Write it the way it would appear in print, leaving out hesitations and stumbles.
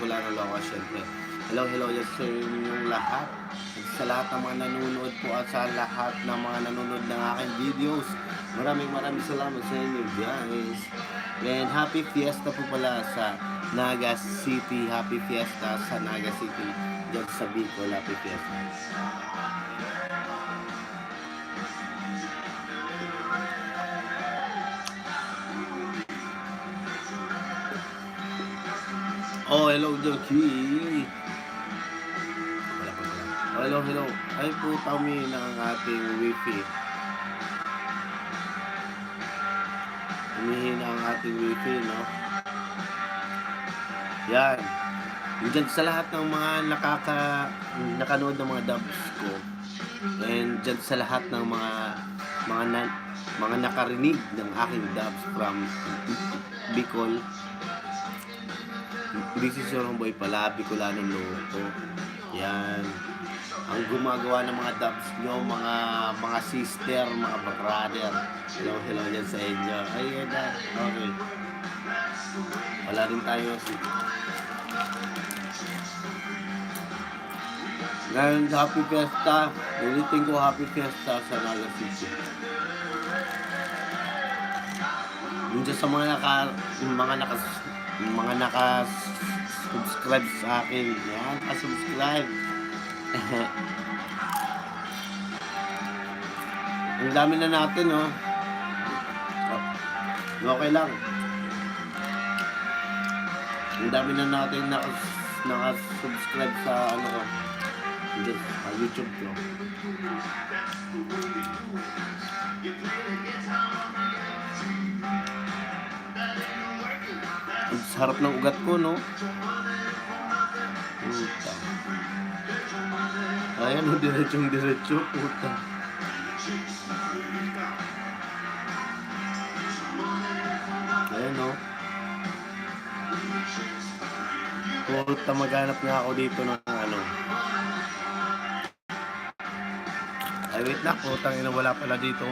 Bicolano Loka, syempre. Hello, hello yes, sa inyong lahat. At sa lahat ng mga nanonood po at sa lahat ng mga nanonood ng aking videos. Maraming salamat sa inyo guys. And happy fiesta po pala sa Naga City. Happy fiesta sa Naga City. Diyan sa Bicol, happy fiesta. Oh, hello, Joki. Hello, hello. Ay po, Tommy, ng ating wifi. Humihina ang ating wifi, no? Yan. Diyan sa lahat ng mga nakanood ng mga dubs ko. And diyan sa lahat ng mga nakarinig ng aking dubs from Bicol. This is your homeboy pala, Bicolano Loco. Yan. Ang gumagawa ng mga dubs nyo, mga sister, mga brother. Hello, hello yan sa inyo. Ay, yan na. Okay. Wala rin tayo. Ngayon, happy fiesta. Ulitin ko, happy fiesta sa Naga City. Minsan sa mga naka-subscribe sa akin. Yan, subscribe. Ang dami na natin, no? Okay lang. Ang dami na natin naka-subscribe sa YouTube ko. Ang sarap ng ugat ko, no? Puta. Ayan, diretso, puta. Ayan, no? Puta, maghanap nga ako dito ng Ay, wait na, putang ina, wala pala dito